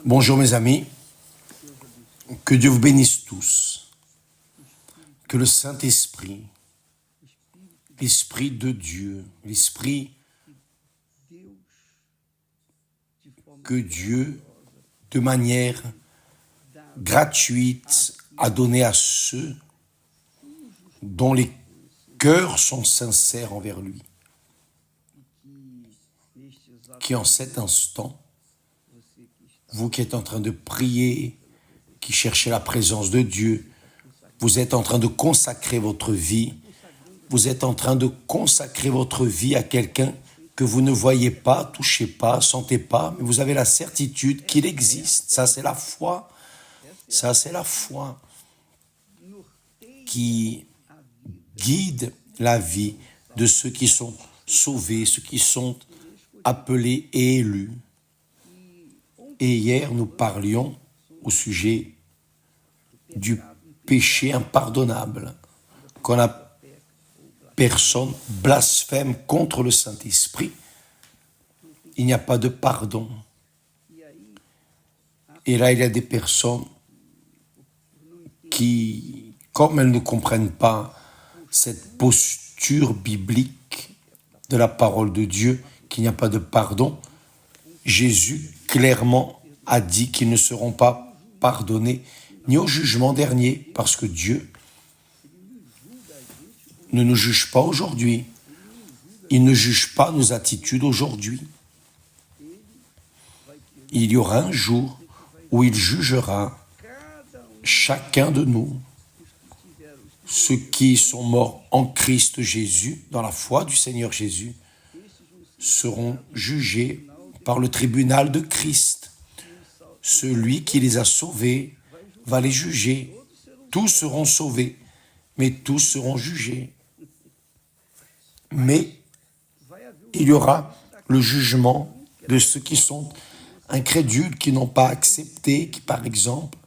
Bonjour mes amis, que Dieu vous bénisse tous, que le Saint-Esprit, l'Esprit de Dieu, l'Esprit que Dieu, de manière gratuite, a donné à ceux dont les cœurs sont sincères envers lui, qui en cet instant, vous qui êtes en train de prier, qui cherchez la présence de Dieu, vous êtes en train de consacrer votre vie, vous êtes en train de consacrer votre vie à quelqu'un que vous ne voyez pas, touchez pas, sentez pas, mais vous avez la certitude qu'il existe. Ça, c'est la foi. Ça, c'est la foi qui guide la vie de ceux qui sont sauvés, ceux qui sont appelés et élus. Et hier, nous parlions au sujet du péché impardonnable, quand la personne blasphème contre le Saint-Esprit, il n'y a pas de pardon. Et là, il y a des personnes qui, comme elles ne comprennent pas cette posture biblique de la parole de Dieu, qu'il n'y a pas de pardon, Jésus clairement a dit qu'ils ne seront pas pardonnés ni au jugement dernier, parce que Dieu ne nous juge pas aujourd'hui. Il ne juge pas nos attitudes aujourd'hui. Il y aura un jour où il jugera chacun de nous. Ceux qui sont morts en Christ Jésus, dans la foi du Seigneur Jésus, seront jugés par le tribunal de Christ. Celui qui les a sauvés va les juger. Tous seront sauvés, mais tous seront jugés. Mais il y aura le jugement de ceux qui sont incrédules, qui n'ont pas accepté, qui par exemple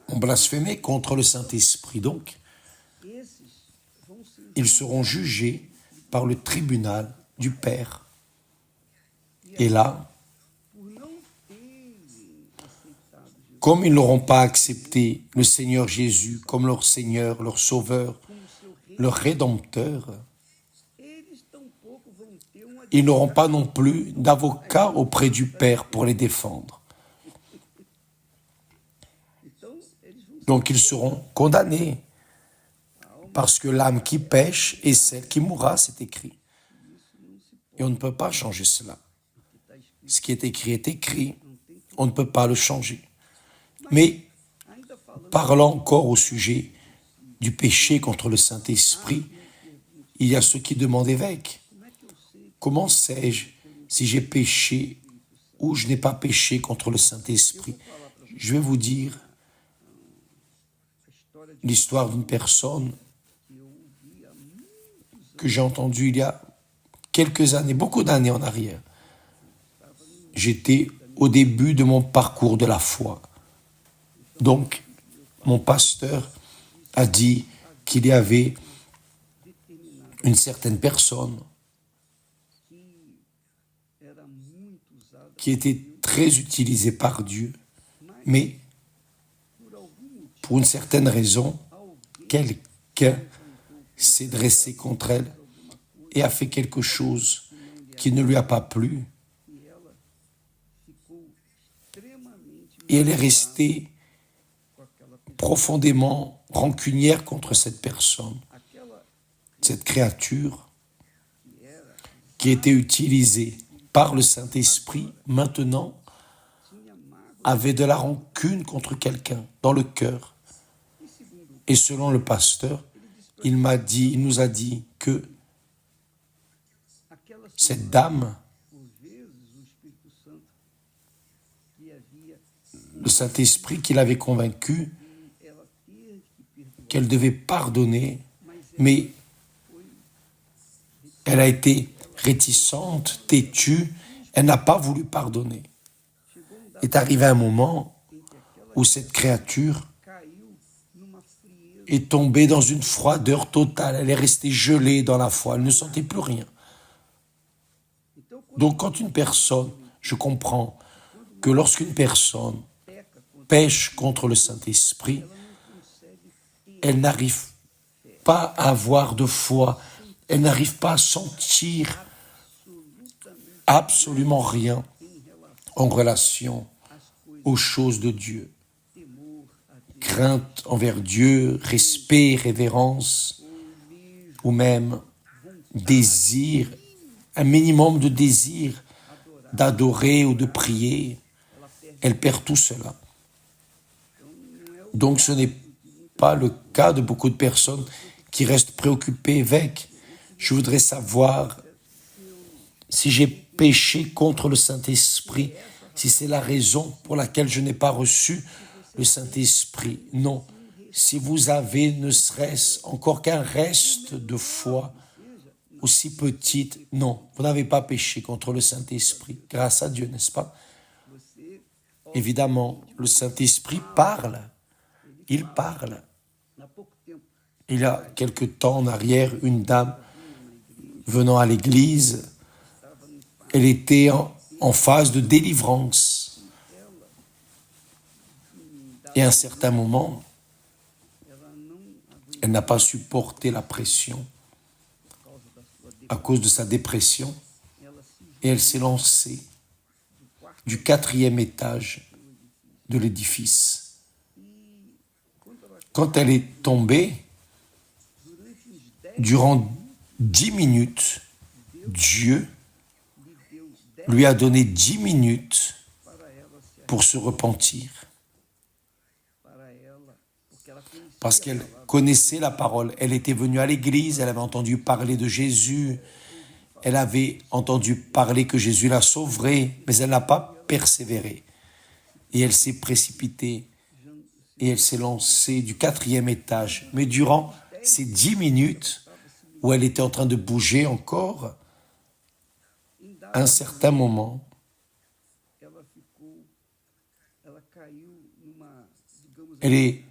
ont blasphémé contre le Saint-Esprit. Donc, ils seront jugés par le tribunal du Père. Et là, comme ils n'auront pas accepté le Seigneur Jésus comme leur Seigneur, leur Sauveur, leur Rédempteur, ils n'auront pas non plus d'avocat auprès du Père pour les défendre. Donc ils seront condamnés, parce que l'âme qui pêche est celle qui mourra, c'est écrit. Et on ne peut pas changer cela. Ce qui est écrit, on ne peut pas le changer. Mais, parlant encore au sujet du péché contre le Saint-Esprit, il y a ceux qui demandent évêque. Comment sais-je si j'ai péché ou je n'ai pas péché contre le Saint-Esprit? Je vais vous dire l'histoire d'une personne que j'ai entendue il y a quelques années, beaucoup d'années en arrière. J'étais au début de mon parcours de la foi. Donc, mon pasteur a dit qu'il y avait une certaine personne qui était très utilisée par Dieu, mais pour une certaine raison, quelqu'un s'est dressé contre elle et a fait quelque chose qui ne lui a pas plu. Et elle est restée profondément rancunière contre cette personne, cette créature qui était utilisée par le Saint-Esprit, maintenant avait de la rancune contre quelqu'un dans le cœur. Et selon le pasteur, il nous a dit que cette dame, le Saint-Esprit qui l'avait convaincue qu'elle devait pardonner, mais elle a été réticente, têtue, elle n'a pas voulu pardonner. Est arrivé un moment où cette créature est tombée dans une froideur totale, elle est restée gelée dans la foi, elle ne sentait plus rien. Donc quand une personne, je comprends, que lorsqu'une personne pêche contre le Saint-Esprit, elle n'arrive pas à avoir de foi, elle n'arrive pas à sentir absolument rien en relation aux choses de Dieu. Crainte envers Dieu, respect, révérence, ou même désir, un minimum de désir d'adorer ou de prier, elle perd tout cela. Donc ce n'est pas le cas de beaucoup de personnes qui restent préoccupées avec. Je voudrais savoir si j'ai péché contre le Saint-Esprit, si c'est la raison pour laquelle je n'ai pas reçu le Saint-Esprit. Non, si vous avez ne serait-ce encore qu'un reste de foi, aussi petite, non, vous n'avez pas péché contre le Saint-Esprit, grâce à Dieu, n'est-ce pas? Évidemment, le Saint-Esprit parle, il parle. Il y a quelque temps en arrière, une dame venant à l'église, elle était en phase de délivrance. Et à un certain moment, elle n'a pas supporté la pression à cause de sa dépression et elle s'est lancée du 4e étage de l'édifice. Quand elle est tombée, durant 10 minutes, Dieu lui a donné 10 minutes pour se repentir. Parce qu'elle connaissait la parole. Elle était venue à l'église, elle avait entendu parler de Jésus, elle avait entendu parler que Jésus la sauverait, mais elle n'a pas persévéré. Et elle s'est précipitée et elle s'est lancée du 4e étage. Mais durant ces 10 minutes où elle était en train de bouger encore, à un certain moment, elle est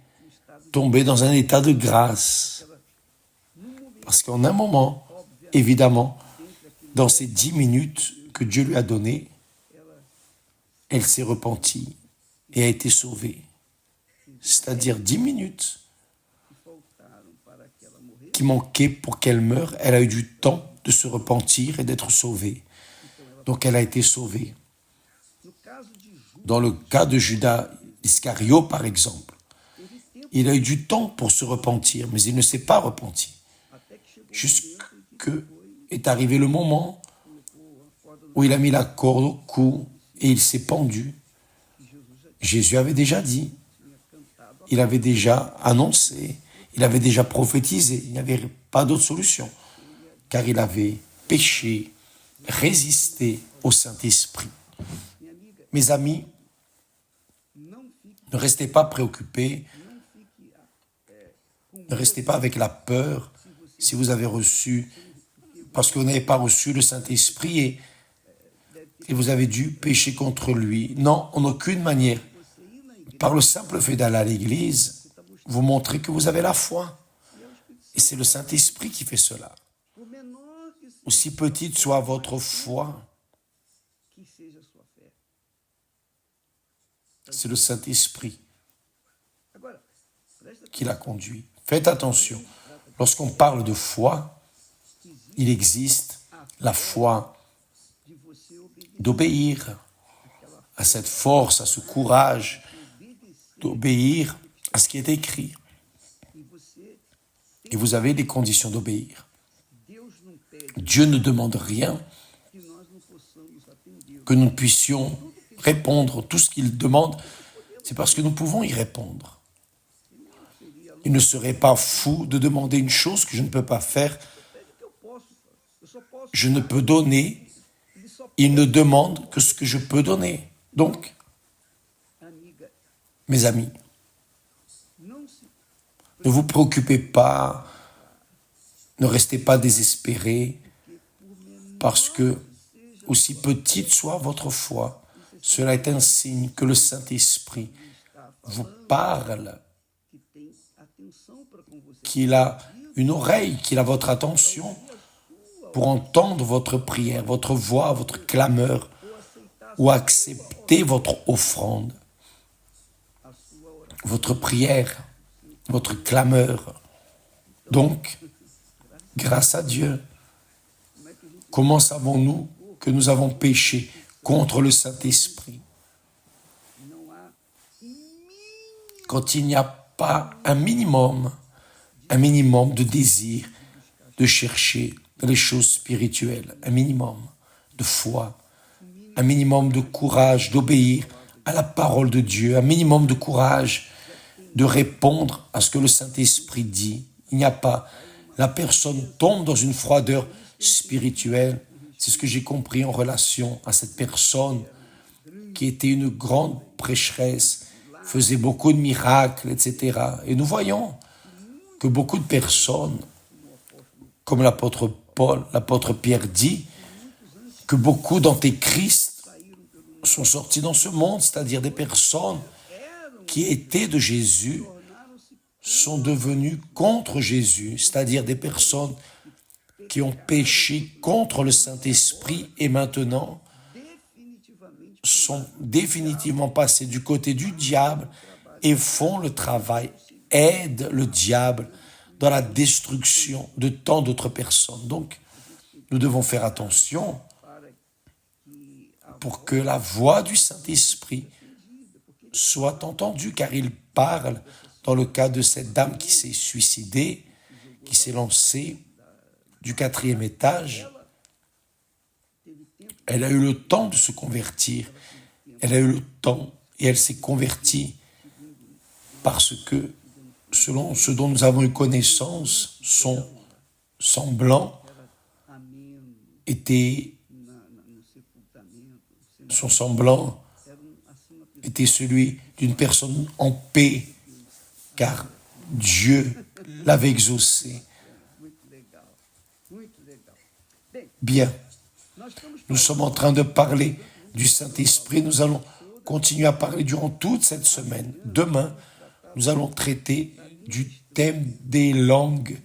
tombée dans un état de grâce. Parce qu'en un moment, évidemment, dans ces 10 minutes que Dieu lui a données, elle s'est repentie et a été sauvée. C'est-à-dire 10 minutes qui manquaient pour qu'elle meure. Elle a eu du temps de se repentir et d'être sauvée. Donc elle a été sauvée. Dans le cas de Judas Iscario, par exemple, il a eu du temps pour se repentir, mais il ne s'est pas repenti. Jusque est arrivé le moment où il a mis la corde au cou et il s'est pendu. Jésus avait déjà dit, il avait déjà annoncé, il avait déjà prophétisé, il n'y avait pas d'autre solution, car il avait péché, résisté au Saint-Esprit. Mes amis, ne restez pas préoccupés, ne restez pas avec la peur si vous avez reçu, parce que vous n'avez pas reçu le Saint-Esprit et vous avez dû pécher contre lui. Non, en aucune manière. Par le simple fait d'aller à l'église, vous montrez que vous avez la foi. Et c'est le Saint-Esprit qui fait cela. Aussi petite soit votre foi, c'est le Saint-Esprit qui l'a conduit. Faites attention, lorsqu'on parle de foi, il existe la foi d'obéir à cette force, à ce courage, d'obéir à ce qui est écrit. Et vous avez des conditions d'obéir. Dieu ne demande rien que nous puissions répondre. Tout ce qu'il demande, c'est parce que nous pouvons y répondre. Il ne serait pas fou de demander une chose que je ne peux pas faire. Je ne peux donner. Il ne demande que ce que je peux donner. Donc, mes amis, ne vous préoccupez pas, ne restez pas désespérés, parce que, aussi petite soit votre foi, cela est un signe que le Saint-Esprit vous parle, qu'il a une oreille, qu'il a votre attention pour entendre votre prière, votre voix, votre clameur, ou accepter porter votre offrande, votre prière, votre clameur. Donc, grâce à Dieu, comment savons-nous que nous avons péché contre le Saint-Esprit? Quand il n'y a pas un minimum de désir de chercher les choses spirituelles, un minimum de foi, un minimum de courage d'obéir à la parole de Dieu, un minimum de courage de répondre à ce que le Saint-Esprit dit. Il n'y a pas. La personne tombe dans une froideur spirituelle. C'est ce que j'ai compris en relation à cette personne qui était une grande prêcheresse, faisait beaucoup de miracles, etc. Et nous voyons que beaucoup de personnes, comme l'apôtre Paul, l'apôtre Pierre dit, que beaucoup d'antéchrists sont sortis dans ce monde, c'est-à-dire des personnes qui étaient de Jésus, sont devenues contre Jésus, c'est-à-dire des personnes qui ont péché contre le Saint-Esprit et maintenant sont définitivement passés du côté du diable et font le travail, aident le diable dans la destruction de tant d'autres personnes. Donc, nous devons faire attention pour que la voix du Saint-Esprit soit entendue, car il parle dans le cas de cette dame qui s'est suicidée, qui s'est lancée du 4e étage. Elle a eu le temps de se convertir. Elle a eu le temps et elle s'est convertie parce que, selon ce dont nous avons eu connaissance, son semblant était celui d'une personne en paix, car Dieu l'avait exaucé. Bien, nous sommes en train de parler du Saint-Esprit. Nous allons continuer à parler durant toute cette semaine. Demain, nous allons traiter du thème des langues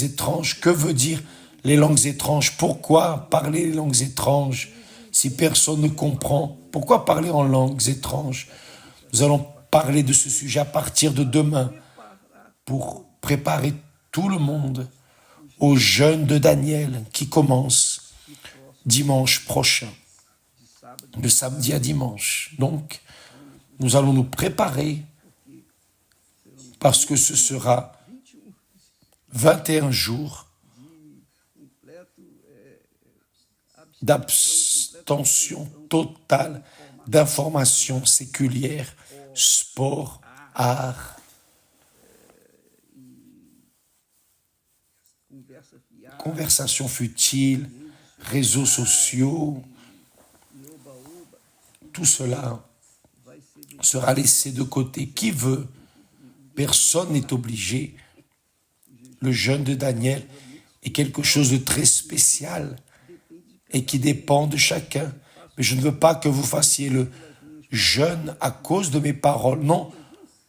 étranges. Que veut dire les langues étranges? Pourquoi parler les langues étranges si personne ne comprend? Pourquoi parler en langues étranges? Nous allons parler de ce sujet à partir de demain pour préparer tout le monde au jeûne de Daniel qui commence dimanche prochain, de samedi à dimanche. Donc, nous allons nous préparer parce que ce sera 21 jours d'abstention totale d'informations séculières, sport, art, conversations futiles, réseaux sociaux. Tout cela sera laissé de côté. Qui veut? Personne n'est obligé. Le jeûne de Daniel est quelque chose de très spécial et qui dépend de chacun. Mais je ne veux pas que vous fassiez le jeûne à cause de mes paroles. Non,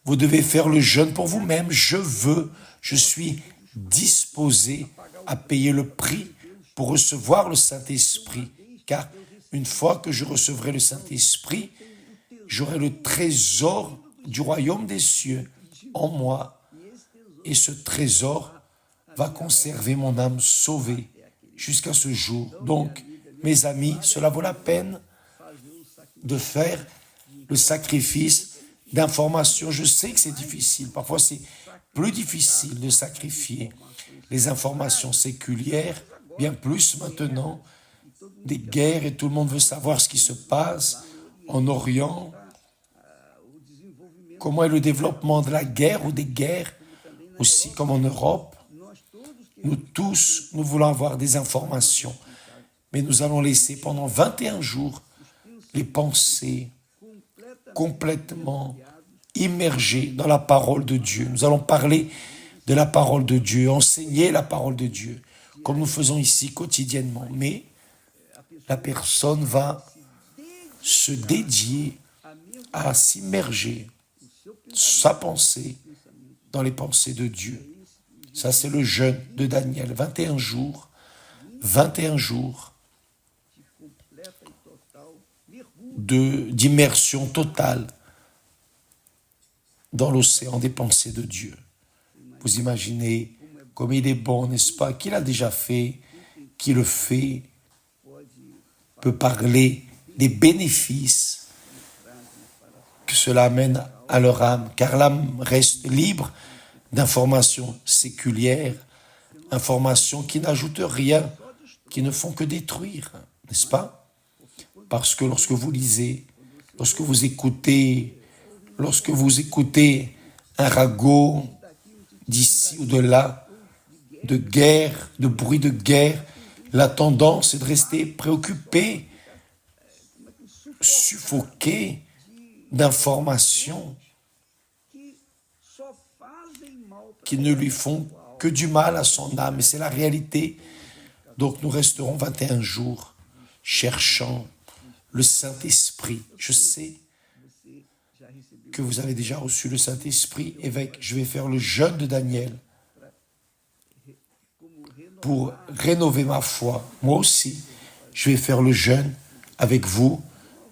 vous devez faire le jeûne pour vous-même. Je suis disposé à payer le prix pour recevoir le Saint-Esprit. Car une fois que je recevrai le Saint-Esprit, j'aurai le trésor du royaume des cieux en moi. Et ce trésor va conserver mon âme sauvée jusqu'à ce jour. Donc, mes amis, cela vaut la peine de faire le sacrifice d'information. Je sais que c'est difficile. Parfois, c'est plus difficile de sacrifier les informations séculières, bien plus maintenant, des guerres, et tout le monde veut savoir ce qui se passe en Orient. Comment est le développement de la guerre ou des guerres, aussi comme en Europe. Nous tous, nous voulons avoir des informations, mais nous allons laisser pendant 21 jours les pensées complètement immergées dans la parole de Dieu. Nous allons parler de la parole de Dieu, enseigner la parole de Dieu, comme nous faisons ici quotidiennement. Mais la personne va se dédier à s'immerger sa pensée dans les pensées de Dieu. Ça, c'est le jeûne de Daniel. 21 jours d'immersion totale dans l'océan des pensées de Dieu. Vous imaginez comme il est bon, n'est-ce pas, qu'il a déjà fait, qu'il le fait, peut parler des bénéfices que cela amène à leur âme, car l'âme reste libre d'informations séculières, informations qui n'ajoutent rien, qui ne font que détruire, n'est-ce pas? Parce que lorsque vous lisez, lorsque vous écoutez un ragot d'ici ou de là, de guerre, de bruit de guerre, la tendance est de rester préoccupé, suffoqué d'informations qui ne lui font que du mal à son âme. Et c'est la réalité. Donc nous resterons 21 jours cherchant le Saint-Esprit. Je sais que vous avez déjà reçu le Saint-Esprit, évêque. Je vais faire le jeûne de Daniel pour rénover ma foi. Moi aussi, je vais faire le jeûne avec vous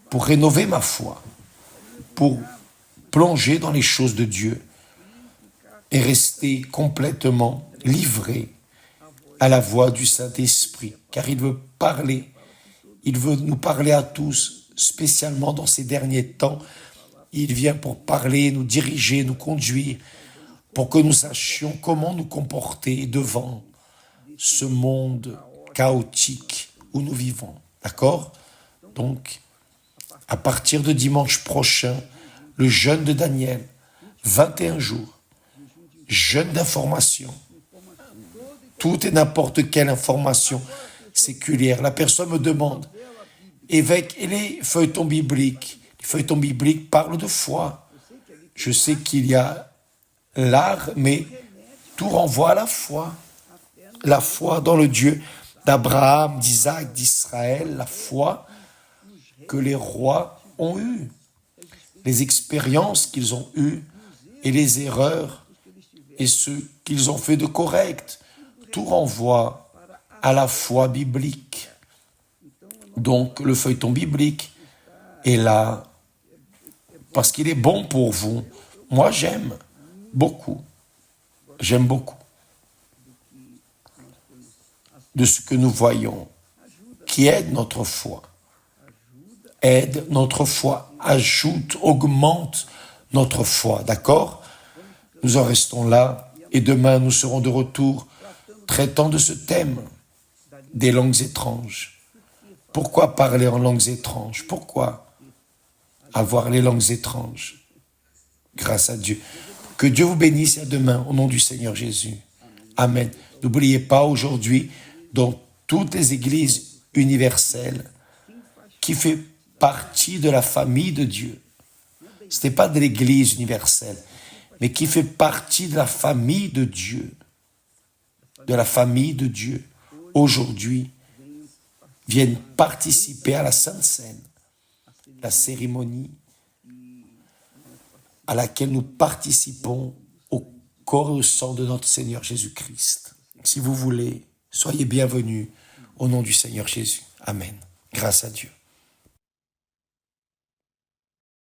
pour rénover ma foi, pour plonger dans les choses de Dieu et rester complètement livré à la voix du Saint-Esprit, car il veut parler, il veut nous parler à tous, spécialement dans ces derniers temps. Il vient pour parler, nous diriger, nous conduire, pour que nous sachions comment nous comporter devant ce monde chaotique où nous vivons. D'accord? Donc, à partir de dimanche prochain, le jeûne de Daniel, 21 jours, jeûne d'information, tout et n'importe quelle information séculière. La personne me demande, évêque, et les feuilletons bibliques? Les feuilletons bibliques parlent de foi. Je sais qu'il y a l'art, mais tout renvoie à la foi. La foi dans le Dieu d'Abraham, d'Isaac, d'Israël, la foi que les rois ont eue, les expériences qu'ils ont eues et les erreurs et ce qu'ils ont fait de correct. Tout renvoie à la foi biblique. Donc le feuilleton biblique est là parce qu'il est bon pour vous. Moi, j'aime beaucoup. J'aime beaucoup de ce que nous voyons, qui aide notre foi. Aide notre foi, ajoute, augmente notre foi. D'accord? Nous en restons là et demain nous serons de retour traitant de ce thème des langues étranges. Pourquoi parler en langues étranges? Pourquoi avoir les langues étranges? Grâce à Dieu. Que Dieu vous bénisse et à demain au nom du Seigneur Jésus. Amen. N'oubliez pas aujourd'hui, dans toutes les églises universelles, qui fait partie de la famille de Dieu. Ce n'est pas de l'église universelle, mais qui fait partie de la famille de Dieu. De la famille de Dieu. Aujourd'hui, viennent participer à la Sainte Seine, la cérémonie à laquelle nous participons au corps et au sang de notre Seigneur Jésus-Christ. Si vous voulez, soyez bienvenus au nom du Seigneur Jésus. Amen. Grâce à Dieu.